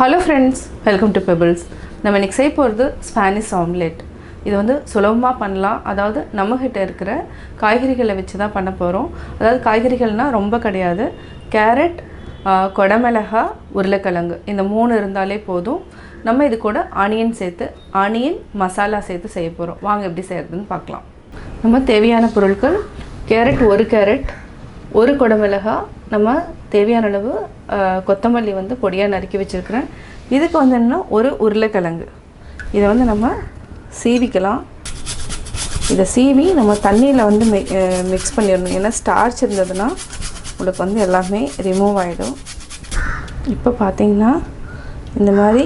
Hello friends, welcome to Pebbles. நம்ம இன்னைக்கு செய்ய போறது ஸ்பானிஷ் ஆம்லெட். இது வந்து சுலபமா பண்ணலாம். அதாவது நம்ம கிட்ட இருக்கிற காய்கறிகளை வச்சு தான் பண்ண போறோம். அதாவது காய்கறிகள்னா ரொம்ப கிடையாது. கேரட், கொடமிளகாய், உருளைக்கிழங்கு இந்த மூணு இருந்தாலே போதும். நம்ம இது கூட ஆனியன் சேர்த்து மசாலா சேர்த்து செய்ய போறோம். வாங்க எப்படி செய்யறதுன்னு பார்க்கலாம். நம்ம தேவையான பொருட்கள் கேரட், ஒரு கேரட், ஒரு கொடமிளகாய், நம்ம தேவையான அளவு கொத்தமல்லி வந்து பொடியாக நறுக்கி வச்சுருக்கிறேன். இதுக்கு வந்து என்னன்னா ஒரு உருளைக்கிழங்கு, இதை வந்து நம்ம சீவிக்கலாம். இதை சீவி நம்ம தண்ணியில் வந்து மிக்ஸ் பண்ணிடணும். ஏன்னா ஸ்டார்ச் இருந்ததுன்னா உங்களுக்கு வந்து எல்லாமே ரிமூவ் ஆகிடும். இப்போ பார்த்திங்கன்னா இந்த மாதிரி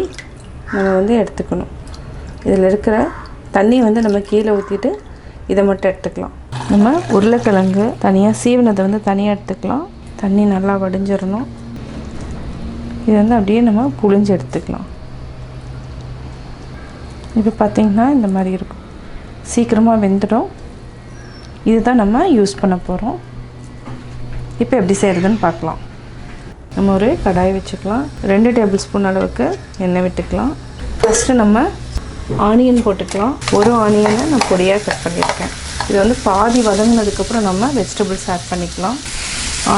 நம்ம வந்து எடுத்துக்கணும். இதில் இருக்கிற தண்ணி வந்து நம்ம கீழே ஊற்றிட்டு இதை மட்டும் எடுத்துக்கலாம். நம்ம உருளைக்கிழங்கு தனியாக சீவினதை வந்து தனியாக எடுத்துக்கலாம். தண்ணி நல்லா வடிஞ்சிடணும். இது வந்து அப்படியே நம்ம புழிஞ்சு எடுத்துக்கலாம். இப்போ பார்த்திங்கன்னா இந்த மாதிரி இருக்கும், சீக்கிரமாக வெந்துடும். இதுதான் நம்ம யூஸ் பண்ண போகிறோம். இப்போ எப்படி செய்கிறதுன்னு பார்க்கலாம். நம்ம ஒரு கடாய் வச்சுக்கலாம். 2 டேபிள் ஸ்பூன் அளவுக்கு எண்ணெய் விட்டுக்கலாம். ஃபஸ்ட்டு நம்ம ஆனியன் போட்டுக்கலாம். ஒரு ஆனியனை நான் பொடியாக கட் பண்ணியிருக்கேன். இது வந்து பாதி வதங்கினதுக்கப்புறம் நம்ம வெஜிடபிள்ஸ் ஆட் பண்ணிக்கலாம்.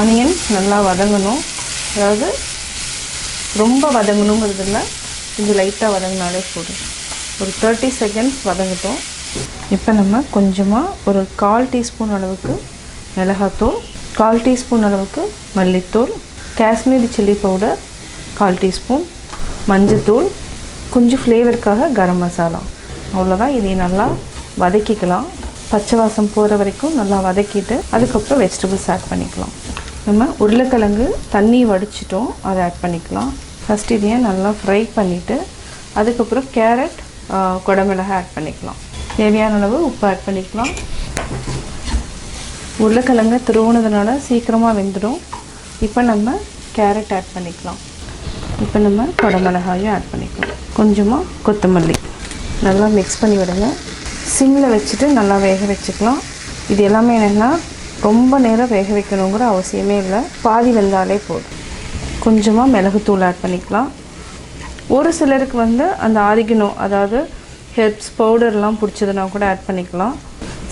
ஆனியன் நல்லா வதங்கணும். அதாவது ரொம்ப வதங்கணுங்கிறது இல்லை, கொஞ்சம் லைட்டாக வதங்கினாலே போதும். ஒரு 30 செகண்ட்ஸ் வதங்கட்டும். இப்போ நம்ம கொஞ்சமாக ஒரு 1/4 டீஸ்பூன் அளவுக்கு மிளகாத்தூள், 1/4 டீஸ்பூன் அளவுக்கு மல்லித்தூள், காஷ்மீரி சில்லி பவுடர் 1/4 டீஸ்பூன், மஞ்சத்தூள், கொஞ்சம் ஃப்ளேவருக்காக கரம் மசாலா, அவ்வளோதான். இதை நல்லா வதக்கிக்கலாம். பச்சை வாசம் போகிற வரைக்கும் நல்லா வதக்கிட்டு அதுக்கப்புறம் வெஜிடபிள்ஸ் ஆட் பண்ணிக்கலாம். நம்ம உருளைக்கிழங்கு தண்ணி வடிச்சிட்டோம், அதை ஆட் பண்ணிக்கலாம். ஃபஸ்ட் இதையே நல்லா ஃப்ரை பண்ணிவிட்டு அதுக்கப்புறம் கேரட், கொடமிளகாய் ஆட் பண்ணிக்கலாம். தேவையான அளவு உப்பு ஆட் பண்ணிக்கலாம். உருளைக்கிழங்கு துருவுனதுனால சீக்கிரமாக வெந்துடும். இப்போ நம்ம கேரட் ஆட் பண்ணிக்கலாம். இப்போ நம்ம கொடமிளகாயும் ஆட் பண்ணிக்கலாம். கொஞ்சமாக கொத்தமல்லி நல்லா மிக்ஸ் பண்ணி விடுங்க. சிம்மில் வச்சுட்டு நல்லா வேக வச்சுக்கலாம். இது எல்லாமே என்னென்னா ரொம்ப நேரம் வேக வைக்கணுங்கிற அவசியமே இல்லை, பாதி வெந்தாலே போதும். கொஞ்சமாக மிளகுத்தூள் ஆட் பண்ணிக்கலாம். ஒரு சிலருக்கு வந்து அந்த ஆரிகனோ, அதாவது ஹெர்ப்ஸ் பவுடர்லாம் பிடிச்சதுனா கூட ஆட் பண்ணிக்கலாம்.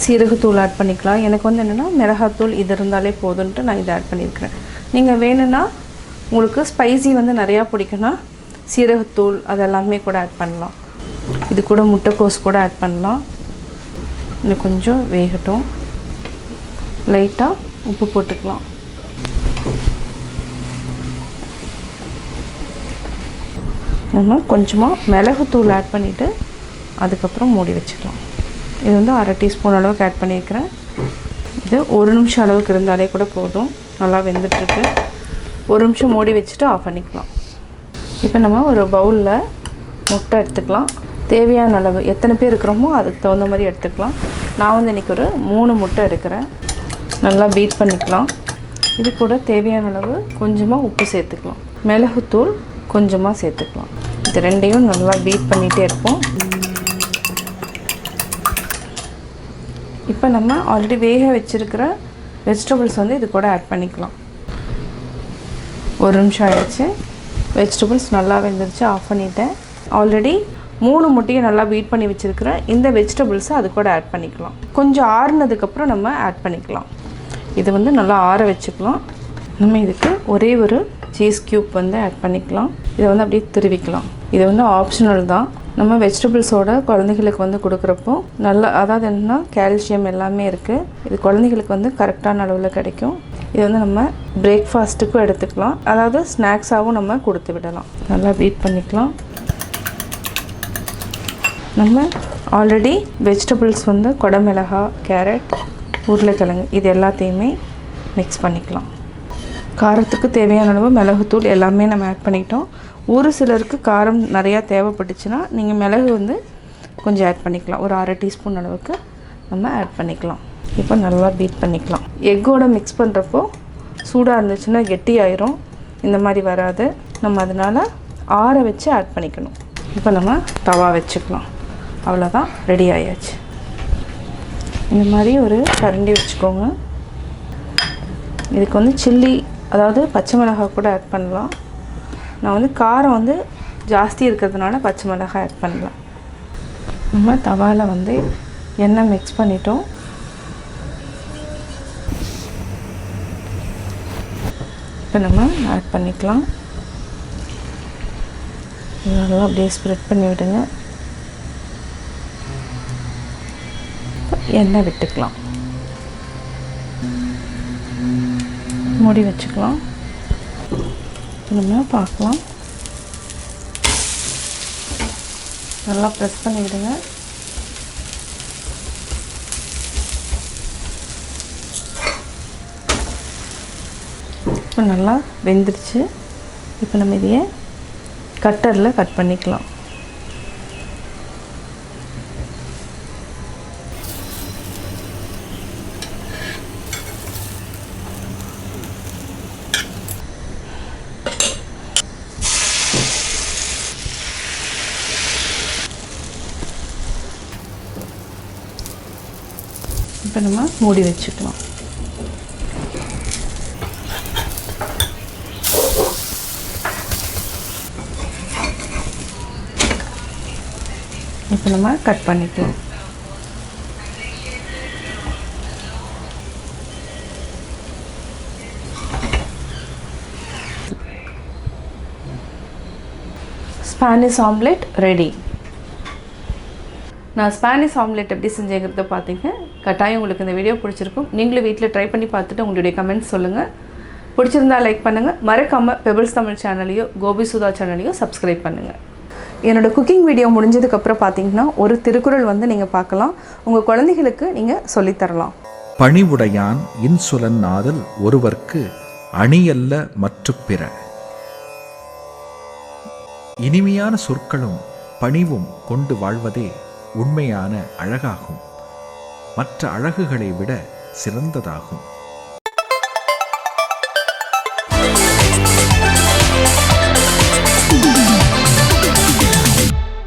சீரகத்தூள் ஆட் பண்ணிக்கலாம். எனக்கு வந்து என்னென்னா மிளகாத்தூள் இது இருந்தாலே போதுன்ட்டு நான் இதை ஆட் பண்ணியிருக்கிறேன். நீங்கள் வேணும்னா உங்களுக்கு ஸ்பைசி வந்து நிறையா பிடிக்குன்னா சீரகத்தூள் அதெல்லாமே கூட ஆட் பண்ணலாம். இது கூட முட்டைக்கோஸ் கூட ஆட் பண்ணலாம். இன்னும் கொஞ்சம் வேகட்டும். லைட்டாக உப்பு போட்டுக்கலாம். நம்ம கொஞ்சமாக மிளகுத்தூள் ஆட் பண்ணிவிட்டு அதுக்கப்புறம் மூடி வச்சுக்கலாம். இது வந்து 1/2 டீஸ்பூன் அளவுக்கு ஆட் பண்ணியிருக்கிறேன். இது 1 நிமிஷம் அளவுக்கு இருந்தாலே கூட போதும். நல்லா வெந்துட்டுருக்கு. 1 நிமிஷம் மூடி வச்சுட்டு ஆஃப் பண்ணிக்கலாம். இப்போ நம்ம ஒரு பவுலில் முட்டை எடுத்துக்கலாம். தேவையான அளவு எத்தனை பேர் இருக்கிறோமோ அதுக்கு தகுந்த மாதிரி எடுத்துக்கலாம். நான் வந்து இன்றைக்கி ஒரு 3 முட்டை எடுக்கிறேன். நல்லா பீட் பண்ணிக்கலாம். இது கூட தேவையான அளவு கொஞ்சமாக உப்பு சேர்த்துக்கலாம். மிளகுத்தூள் கொஞ்சமாக சேர்த்துக்கலாம். இது ரெண்டையும் நல்லா பீட் பண்ணிகிட்டே இருப்போம். இப்போ நம்ம ஆல்ரெடி வேக வச்சுருக்கிற வெஜிடபிள்ஸ் வந்து இது கூட ஆட் பண்ணிக்கலாம். 1 நிமிஷம் ஆகிடுச்சு. வெஜிடபிள்ஸ் நல்லா வெந்துருச்சு. ஆஃப் பண்ணிவிட்டேன். ஆல்ரெடி 3 முட்டையை நல்லா பீட் பண்ணி வச்சுருக்கிறேன். இந்த வெஜிடபிள்ஸை அது கூட ஆட் பண்ணிக்கலாம். கொஞ்சம் ஆறுனதுக்கப்புறம் நம்ம ஆட் பண்ணிக்கலாம். இது வந்து நல்லா ஆற வச்சுக்கலாம். நம்ம இதுக்கு ஒரே ஒரு சீஸ் க்யூப் வந்து ஆட் பண்ணிக்கலாம். இதை வந்து அப்படியே திருவிக்கலாம். இது வந்து ஆப்ஷனல் தான். நம்ம வெஜிடபிள்ஸோட குழந்தைகளுக்கு வந்து கொடுக்குறப்போ நல்லா, அதாவது என்னென்னா கால்சியம் எல்லாமே இருக்குது. இது குழந்தைகளுக்கு வந்து கரெக்டான அளவில் கிடைக்கும். இது வந்து நம்ம பிரேக்ஃபாஸ்ட்டுக்கும் எடுத்துக்கலாம், அதாவது ஸ்நாக்ஸாகவும் நம்ம கொடுத்து விடலாம். நல்லா பீட் பண்ணிக்கலாம். நம்ம ஆல்ரெடி வெஜிடபிள்ஸ் வந்து கொடமிளகாய், கேரட், உருளைக்கிழங்கு இது எல்லாத்தையுமே மிக்ஸ் பண்ணிக்கலாம். காரத்துக்கு தேவையான அளவு மிளகுத்தூள் எல்லாமே நம்ம ஆட் பண்ணிக்கிட்டோம். ஒரு சிலருக்கு காரம் நிறையா தேவைப்பட்டுச்சுன்னா நீங்கள் மிளகு வந்து கொஞ்சம் ஆட் பண்ணிக்கலாம். ஒரு 1/2 டீஸ்பூன் அளவுக்கு நம்ம ஆட் பண்ணிக்கலாம். இப்போ நல்லா பீட் பண்ணிக்கலாம். எக்கோட மிக்ஸ் பண்ணுறப்போ சூடாக இருந்துச்சுன்னா கெட்டி ஆயிரும். இந்த மாதிரி வராது. நம்ம அதனால் ஆற வச்சு ஆட் பண்ணிக்கணும். இப்போ நம்ம தவா வச்சுக்கலாம். அவ்வளோதான், ரெடி ஆயாச்சு. இந்த மாதிரி ஒரு கரண்டி வச்சுக்கோங்க. இதுக்கு வந்து சில்லி, அதாவது பச்சை மிளகாய் கூட ஆட் பண்ணலாம். நான் வந்து காரம் வந்து ஜாஸ்தி இருக்கிறதுனால பச்சை மிளகாய் ஆட் பண்ணலாம். நம்ம தவாவில் வந்து எண்ணெய் மிக்ஸ் பண்ணிட்டோம். இப்போ நம்ம ஆட் பண்ணிக்கலாம். நல்லா அப்படியே ஸ்ப்ரெட் பண்ணி விடுங்க. எண்ணெய் விட்டுக்கலாம். மூடி வச்சுக்கலாம். நம்ம பார்க்கலாம். நல்லா ப்ரெஸ் பண்ணி விடுங்க. இப்போ நல்லா வெந்துடுச்சு. இப்போ நம்ம இதையே கட்டரில் கட் பண்ணிக்கலாம். இப்போ நம்ம மூடி வச்சுக்கலாம். இப்போ நம்ம கட் பண்ணிக்கலாம். Spanish omelette ready. நான் ஸ்பானிஷ் ஆம்லெட் எப்படி செஞ்சேங்கிறத பார்த்தீங்க. கட்டாயம் உங்களுக்கு இந்த வீடியோ பிடிச்சிருக்கும். நீங்களும் வீட்டில் ட்ரை பண்ணி பார்த்துட்டு உங்களுடைய கமெண்ட்ஸ் சொல்லுங்கள். பிடிச்சிருந்தா லைக் பண்ணுங்கள். மறக்காமல் பெபிள்ஸ் தமிழ் சேனலையோ கோபி சுதா சேனலையோ சப்ஸ்கிரைப் பண்ணுங்கள். என்னோடய குக்கிங் வீடியோ முடிஞ்சதுக்கப்புறம் பார்த்தீங்கன்னா ஒரு திருக்குறள் வந்து நீங்கள் பார்க்கலாம். உங்கள் குழந்தைகளுக்கு நீங்கள் சொல்லித்தரலாம். பணிவுடையான் இன்சொலன் ஆதல் ஒருவர்க்கு அணியல்ல மற்ற பிற. இனிமையான சொற்களும் பணிவும் கொண்டு வாழ்வதே உண்மையான அழகாகும். மற்ற அழகுகளை விட சிறந்ததாகும்.